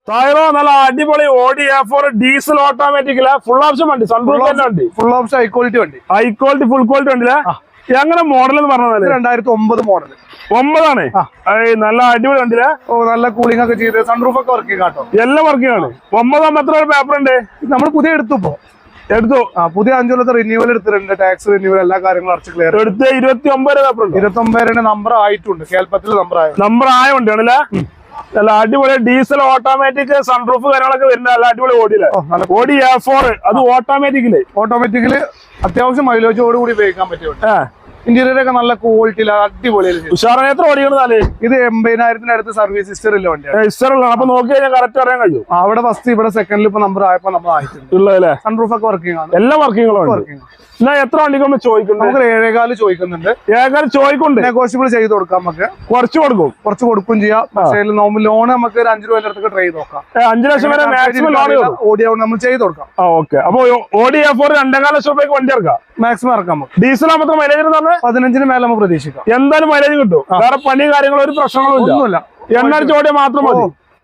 ടയറോ നല്ല അടിപൊളി Audi A4 diesel automatic full option വണ്ടി, സൺറൂഫ് വണ്ടി, ഫുൾ ഓപ്ഷൻ ഹൈ ക്വാളിറ്റി വണ്ടി, ഹൈ ക്വാളിറ്റി ഫുൾ ക്വാളിറ്റി വണ്ടിയില്ലേ. എങ്ങനെ മോഡൽ എന്ന് പറഞ്ഞാല് 2009 മോഡൽ. 9 നല്ല അടിപൊളി വണ്ടിയില്ലേ. നല്ല കൂളിംഗ് ഒക്കെ ചെയ്ത് സൺറൂഫ് ഒക്കെ വർക്കിംഗ് ആട്ടോ, എല്ലാം വർക്കിംഗ് ആണ്. 9 എത്ര പേപ്പർ ഉണ്ട്? നമ്മൾ പുതിയ എടുത്തു പുതിയ 5 കൊല്ലത്തെ റിന്യൂവൽ എടുത്തിട്ടുണ്ട്, ടാക്സ് റിന്യൂവൽ എല്ലാ കാര്യങ്ങളും അടച്ച് ക്ലിയർ എടുത്ത് 29 പേപ്പർ ഉണ്ട്. 29 നമ്പർ ആയിട്ടുണ്ട്, കേരളത്തിൽ നമ്പർ ആയ വണ്ടിയാണല്ലേ. നല്ല അടിപൊളി ഡീസൽ ഓട്ടോമാറ്റിക് സൺറൂഫ് കാര്യങ്ങളൊക്കെ വരുന്ന നല്ല അടിപൊളി ഓടിയില്ലേ. ഓഡി A4 അത് ഓട്ടോമാറ്റിക്കല് അത്യാവശ്യം മൈലേജോട് കൂടി ഉപയോഗിക്കാൻ പറ്റും. ഇന്റീരിയർ ഒക്കെ നല്ല ക്വാളിറ്റി അടിപൊളിയാണ്. ഉഷാറാണ്. എത്ര ഓടിക്കണേ? ഇത് 80,000 അടുത്ത് സർവീസ് ഹിസ്റ്ററില്ല വണ്ടിയാണ്. ഹിസ്റ്ററിലാണ്. അപ്പൊ നോക്കി കഴിഞ്ഞാൽ കറക്റ്റ് അറിയാൻ കഴിയും. അവിടെ ഫസ്റ്റ് ഇവിടെ സെക്കൻഡിൽ ഇപ്പൊ നമ്പർ ആയപ്പോ നമ്മൾ ആയിട്ടുണ്ട്. സൺറൂഫ് ഒക്കെ വർക്കിംഗ് ആണ്, എല്ലാ വർക്കിംഗ്. എന്നാ എത്ര വണ്ടിക്കൊന്ന് ചോദിക്കുന്നു? നമുക്ക് 7,4 ചോദിക്കുന്നുണ്ട്. 7,4 ചോദിക്കുന്നുണ്ട്. നെഗോഷ്യബിൾ ചെയ്ത് കൊടുക്കാം, നമുക്ക് കുറച്ച് കൊടുക്കും ചെയ്യാം. പക്ഷേ ലോൺ നമുക്ക് ഒരു 5 രൂപ അടുത്തൊക്കെ ട്രൈ ചെയ്ത് നോക്കാം. 5 ലക്ഷം വരെ മാക്സിമം ലോൺ ഓടിയാവും നമ്മൾ ചെയ്ത് കൊടുക്കാം. ഓക്കെ. അപ്പൊ ഓഡി A4 2.5 ലക്ഷം രൂപയ്ക്ക് വണ്ടി ഇറക്കാം, മാക്സിമം ഇറക്കാം. ഡീസൽ ആകുമ്പോൾ മൈലേജ് 15 മേലെ നമുക്ക് പ്രതീക്ഷിക്കാം. എന്തായാലും മൈലേജ് കിട്ടും. വേറെ പണി കാര്യങ്ങളും ഒരു പ്രശ്നങ്ങളും ഒന്നുമില്ല. എണ്ണ ചോടിയ മാത്രം മതി.